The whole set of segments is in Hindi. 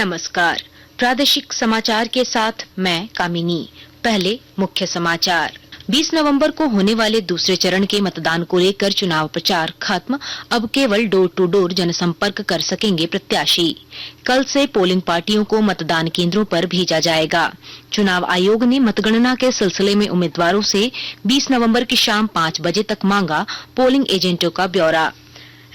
नमस्कार। प्रादेशिक समाचार के साथ मैं कामिनी। पहले मुख्य समाचार। 20 नवंबर को होने वाले दूसरे चरण के मतदान को लेकर चुनाव प्रचार खत्म। अब केवल डोर टू डोर जनसंपर्क कर सकेंगे प्रत्याशी। कल से पोलिंग पार्टियों को मतदान केंद्रों पर भेजा जाएगा। चुनाव आयोग ने मतगणना के सिलसिले में उम्मीदवारों से 20 नवंबर की शाम 5 बजे तक मांगा पोलिंग एजेंटों का ब्यौरा।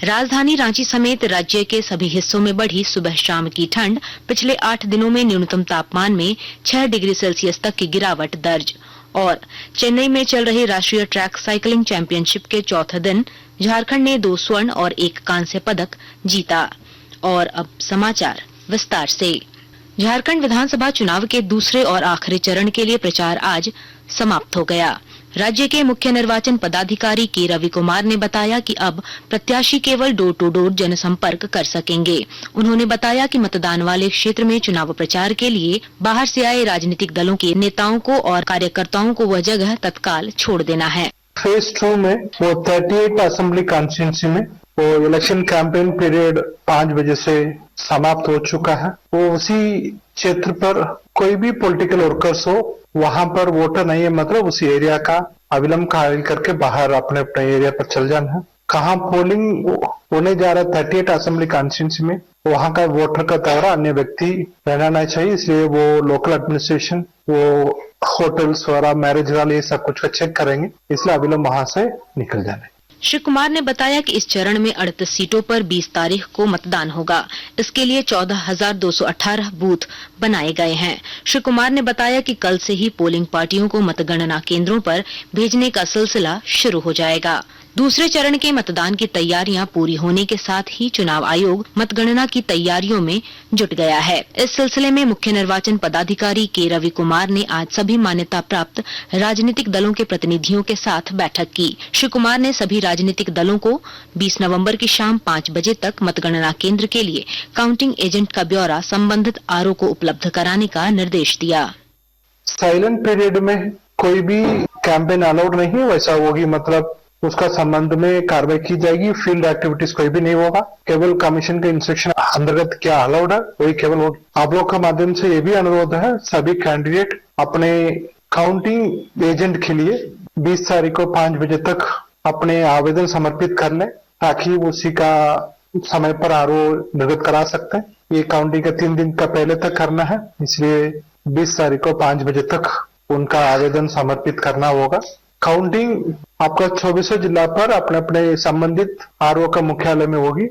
राजधानी रांची समेत राज्य के सभी हिस्सों में बढ़ी सुबह शाम की ठंड। पिछले 8 दिनों में न्यूनतम तापमान में 6 डिग्री सेल्सियस तक की गिरावट दर्ज। और चेन्नई में चल रही राष्ट्रीय ट्रैक साइकिलिंग चैंपियनशिप के चौथे दिन झारखंड ने 2 स्वर्ण और 1 कांस्य पदक जीता। और अब समाचार विस्तार से। झारखंड विधानसभा चुनाव के दूसरे और आखिरी चरण के लिए प्रचार आज समाप्त हो गया। राज्य के मुख्य निर्वाचन पदाधिकारी के रवि कुमार ने बताया कि अब प्रत्याशी केवल डोर टू डोर जनसंपर्क कर सकेंगे। उन्होंने बताया कि मतदान वाले क्षेत्र में चुनाव प्रचार के लिए बाहर से आए राजनीतिक दलों के नेताओं को और कार्यकर्ताओं को वह जगह तत्काल छोड़ देना है। फेज 2 में वो 38 असेंबली कॉन्स्टिट्यूंसी में वो इलेक्शन कैंपेन पीरियड 5 बजे से समाप्त हो चुका है। वो उसी क्षेत्र पर कोई भी पॉलिटिकल वर्कर्स हो, वहां पर वोटर नहीं है, मतलब उसी एरिया का अविलंब खारिज करके बाहर अपने अपने एरिया पर चल जाना है। कहाँ पोलिंग होने जा रहा है 38 असेंबली कॉन्स्टिट्यूंसी में, वहां का वोटर का दौरा अन्य व्यक्ति रहना नहीं चाहिए। इसलिए वो लोकल एडमिनिस्ट्रेशन वो होटल्स वगैरह मैरिज हॉल ये सब कुछ का चेक करेंगे, इसलिए अविलंब वहां से निकल जाना है। श्री कुमार ने बताया कि इस चरण में 38 सीटों पर 20 तारीख को मतदान होगा। इसके लिए 14,218 बूथ बनाए गए हैं। श्री कुमार ने बताया कि कल से ही पोलिंग पार्टियों को मतगणना केंद्रों पर भेजने का सिलसिला शुरू हो जाएगा। दूसरे चरण के मतदान की तैयारियां पूरी होने के साथ ही चुनाव आयोग मतगणना की तैयारियों में जुट गया है। इस सिलसिले में मुख्य निर्वाचन पदाधिकारी के रवि कुमार ने आज सभी मान्यता प्राप्त राजनीतिक दलों के प्रतिनिधियों के साथ बैठक की। श्री कुमार ने सभी राजनीतिक दलों को 20 नवंबर की शाम 5 बजे तक मतगणना केंद्र के लिए काउंटिंग एजेंट का ब्यौरा संबंधित आरओ को उपलब्ध कराने का निर्देश दिया। साइलेंट पीरियड में कोई भी कैंपेन अलाउड नहीं है, वैसा होगी, मतलब उसका संबंध में कार्रवाई की जाएगी। फील्ड एक्टिविटीज कोई भी नहीं होगा। केवल कमीशन के इंस्ट्रक्शन अंतर्गत क्या अलाउड है वही केवल होगी। आप लोग का माध्यम से ये भी अनुरोध है, सभी कैंडिडेट अपने काउंटिंग एजेंट के लिए 20 तारीख को 5 बजे तक अपने आवेदन समर्पित कर लें, ताकि उसी का समय पर आरओ निर्गत करा सकते हैं। ये काउंटिंग का 3 दिन का पहले तक करना है, इसलिए 20 तारीख को 5 बजे तक उनका आवेदन समर्पित करना होगा। काउंटिंग आपका 24 जिला पर अपने अपने संबंधित आरओ का मुख्यालय में होगी।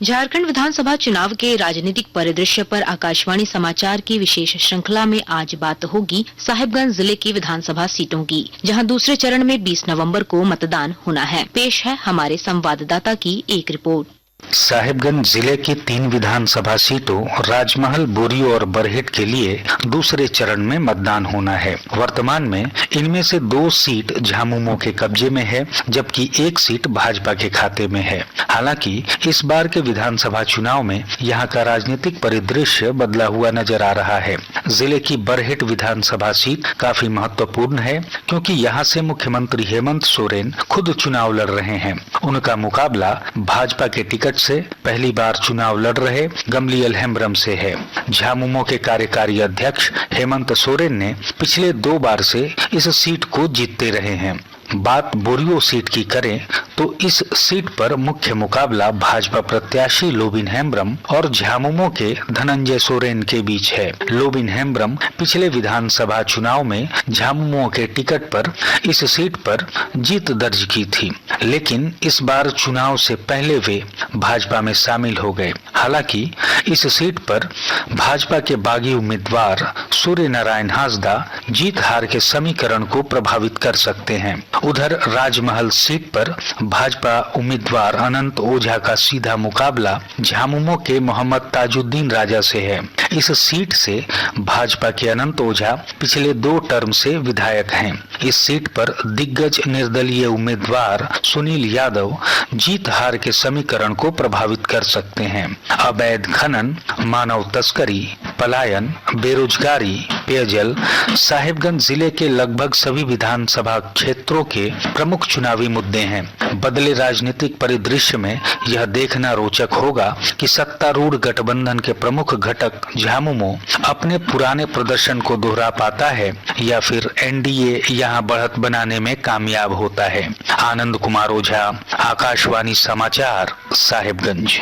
झारखंड विधानसभा चुनाव के राजनीतिक परिदृश्य पर आकाशवाणी समाचार की विशेष श्रृंखला में आज बात होगी साहिबगंज जिले की विधानसभा सीटों की, जहां दूसरे चरण में 20 नवंबर को मतदान होना है। पेश है हमारे संवाददाता की एक रिपोर्ट। साहिबगंज जिले की 3 विधानसभा सीटों राजमहल, बोरी और बरहेट के लिए दूसरे चरण में मतदान होना है। वर्तमान में इनमें से 2 सीट झामुमो के कब्जे में है, जबकि 1 सीट भाजपा के खाते में है। हालांकि इस बार के विधानसभा चुनाव में यहां का राजनीतिक परिदृश्य बदला हुआ नजर आ रहा है। जिले की बरहेट विधानसभा सीट काफी महत्वपूर्ण है, क्योंकि यहाँ से मुख्यमंत्री हेमंत सोरेन खुद चुनाव लड़ रहे हैं। उनका मुकाबला भाजपा के टिकट से पहली बार चुनाव लड़ रहे गमलियल हेम्ब्रम से है। झामुमो के कार्यकारी अध्यक्ष हेमंत सोरेन ने पिछले 2 बार से इस सीट को जीतते रहे हैं। बात बोरियो सीट की करें तो इस सीट पर मुख्य मुकाबला भाजपा प्रत्याशी लोबिन हेम्ब्रम और झामुमो के धनंजय सोरेन के बीच है। लोबिन हेम्ब्रम पिछले विधानसभा चुनाव में झामुमो के टिकट पर इस सीट पर जीत दर्ज की थी, लेकिन इस बार चुनाव से पहले वे भाजपा में शामिल हो गए। हालांकि इस सीट पर भाजपा के बागी उम्मीदवार सूर्य नारायण हांसदा जीत हार के समीकरण को प्रभावित कर सकते हैं। उधर राजमहल सीट पर भाजपा उम्मीदवार अनंत ओझा का सीधा मुकाबला झामुमो के मोहम्मद ताजुद्दीन राजा से है। इस सीट से भाजपा के अनंत ओझा पिछले 2 टर्म से विधायक हैं। इस सीट पर दिग्गज निर्दलीय उम्मीदवार सुनील यादव जीत हार के समीकरण को प्रभावित कर सकते हैं। अवैध खनन, मानव तस्करी, पलायन, बेरोजगारी, पेयजल साहिबगंज जिले के लगभग सभी विधानसभा क्षेत्रों के प्रमुख चुनावी मुद्दे हैं। बदले राजनीतिक परिदृश्य में यह देखना रोचक होगा कि सत्तारूढ़ गठबंधन के प्रमुख घटक झामुमो अपने पुराने प्रदर्शन को दोहरा पाता है या फिर एनडीए यहां बढ़त बनाने में कामयाब होता है। आनंद कुमार ओझा, आकाशवाणी समाचार, साहिबगंज।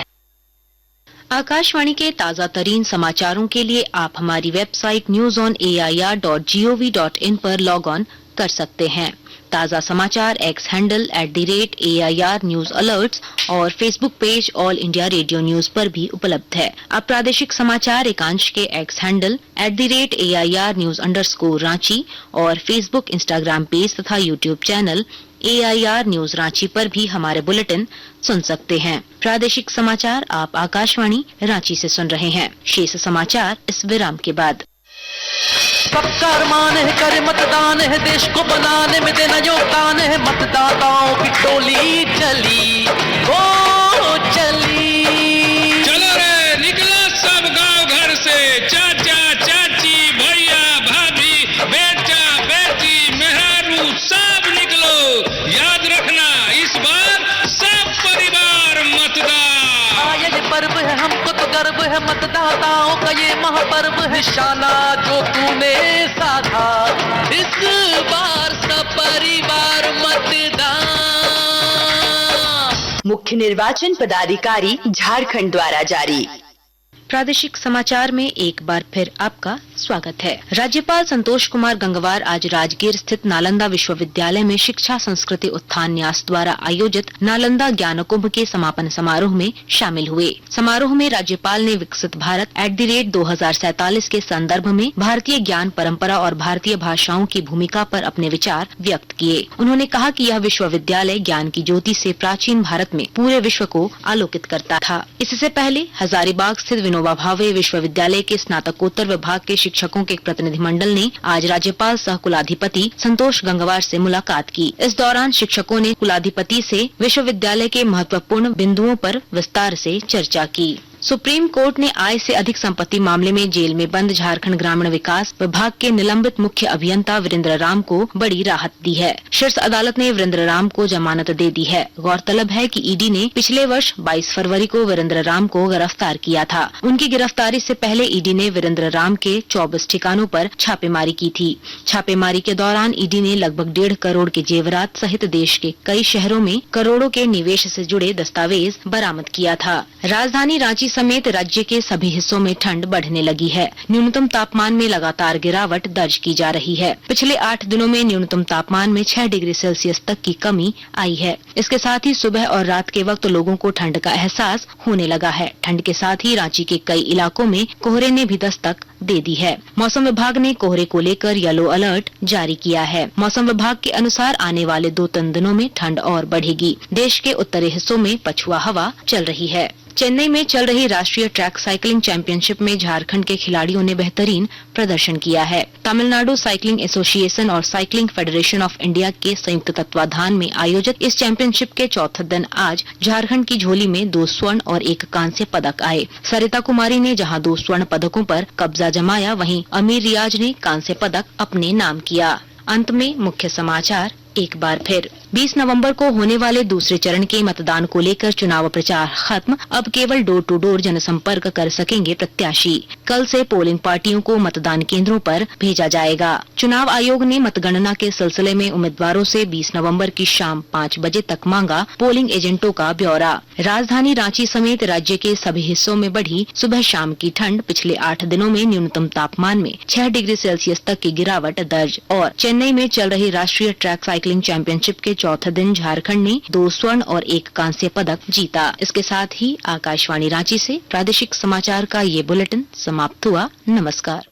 आकाशवाणी के ताजा तरीन समाचारों के लिए आप हमारी वेबसाइट newsonair.gov.in पर लॉग ऑन कर सकते हैं। ताजा समाचार X handle @AIR news alerts और Facebook page All India Radio News पर भी उपलब्ध है। अब प्रादेशिक समाचार एकांश के एक्स हैंडल @AIR न्यूज _रांची और फेसबुक, इंस्टाग्राम पेज तथा YouTube channel AIR news Ranchi पर भी हमारे बुलेटिन सुन सकते हैं। प्रादेशिक समाचार आप आकाशवाणी रांची से सुन रहे हैं। शेष समाचार इस विराम के बाद। सबका अरमान है करे मतदान है, देश को बनाने में देना योगदान है। मतदाताओं की टोली चली, ओ चली। चलो रे निकला सब गांव घर से, चाचा चाची भैया भाभी बेटा बेटी मेहरारू सब निकलो। याद रखना इस बार सब परिवार मतदान। ये पर्व है हमको तो गर्व है, मतदाताओं का ये महापर्व है। निशाना जो तूने साधा इस बार सपरिवार मतदान। मुख्य निर्वाचन पदाधिकारी झारखंड द्वारा जारी। प्रादेशिक समाचार में एक बार फिर आपका स्वागत है। राज्यपाल संतोष कुमार गंगवार आज राजगीर स्थित नालंदा विश्वविद्यालय में शिक्षा संस्कृति उत्थान न्यास द्वारा आयोजित नालंदा ज्ञान कुंभ के समापन समारोह में शामिल हुए। समारोह में राज्यपाल ने विकसित भारत @2047 के संदर्भ में भारतीय ज्ञान परंपरा और भारतीय भाषाओं की भूमिका पर अपने विचार व्यक्त किए। उन्होंने कहा कि यह विश्वविद्यालय ज्ञान की ज्योति से प्राचीन भारत में पूरे विश्व को आलोकित करता था। इससे पहले हजारीबाग स्थित विनोबा भावे विश्वविद्यालय के स्नातकोत्तर विभाग के शिक्षकों के एक प्रतिनिधिमंडल ने आज राज्यपाल सह कुलाधिपति संतोष गंगवार से मुलाकात की। इस दौरान शिक्षकों ने कुलाधिपति से विश्वविद्यालय के महत्वपूर्ण बिंदुओं पर विस्तार से चर्चा की। सुप्रीम कोर्ट ने आय से अधिक संपत्ति मामले में जेल में बंद झारखंड ग्रामीण विकास विभाग के निलंबित मुख्य अभियंता वीरेंद्र राम को बड़ी राहत दी है। शीर्ष अदालत ने वीरेंद्र राम को जमानत दे दी है। गौरतलब है कि ईडी ने पिछले वर्ष 22 फरवरी को वीरेंद्र राम को गिरफ्तार किया था। उनकी गिरफ्तारी से पहले ईडी ने वीरेंद्र राम के 24 ठिकानों पर छापेमारी की थी। छापेमारी के दौरान ईडी ने लगभग 1.5 करोड़ के जेवरात सहित देश के कई शहरों में करोड़ों के निवेश से जुड़े दस्तावेज बरामद किया था। राजधानी रांची समेत राज्य के सभी हिस्सों में ठंड बढ़ने लगी है। न्यूनतम तापमान में लगातार गिरावट दर्ज की जा रही है। पिछले 8 दिनों में न्यूनतम तापमान में 6 डिग्री सेल्सियस तक की कमी आई है। इसके साथ ही सुबह और रात के वक्त लोगों को ठंड का एहसास होने लगा है। ठंड के साथ ही रांची के कई इलाकों में कोहरे ने भी दस्तक दे दी है। मौसम विभाग ने कोहरे को लेकर येलो अलर्ट जारी किया है। मौसम विभाग के अनुसार आने वाले 2-3 दिनों में ठंड और बढ़ेगी। देश के उत्तरी हिस्सों में पछुआ हवा चल रही है। चेन्नई में चल रही राष्ट्रीय ट्रैक साइकिलिंग चैंपियनशिप में झारखंड के खिलाड़ियों ने बेहतरीन प्रदर्शन किया है। तमिलनाडु साइकिलिंग एसोसिएशन और साइकिलिंग फेडरेशन ऑफ इंडिया के संयुक्त तत्वाधान में आयोजित इस चैंपियनशिप के चौथे दिन आज झारखंड की झोली में 2 स्वर्ण और 1 कांस्य पदक आए। सरिता कुमारी ने जहां 2 स्वर्ण पदकों पर कब्जा जमाया, वहीं अमीर रियाज ने कांस्य पदक अपने नाम किया। अंत में मुख्य समाचार एक बार फिर। 20 नवंबर को होने वाले दूसरे चरण के मतदान को लेकर चुनाव प्रचार खत्म। अब केवल डोर टू डोर जनसंपर्क कर सकेंगे प्रत्याशी। कल से पोलिंग पार्टियों को मतदान केंद्रों पर भेजा जाएगा। चुनाव आयोग ने मतगणना के सिलसिले में उम्मीदवारों से 20 नवंबर की शाम 5 बजे तक मांगा पोलिंग एजेंटों का ब्यौरा। राजधानी रांची समेत राज्य के सभी हिस्सों में बढ़ी सुबह शाम की ठंड। पिछले 8 दिनों में न्यूनतम तापमान में 6 डिग्री सेल्सियस तक की गिरावट दर्ज। और चेन्नई में चल रही राष्ट्रीय ट्रैक साइकिलिंग चैंपियनशिप के चौथे दिन झारखंड ने 2 स्वर्ण और 1 कांस्य पदक जीता। इसके साथ ही आकाशवाणी रांची से प्रादेशिक समाचार का ये बुलेटिन समाप्त हुआ। नमस्कार।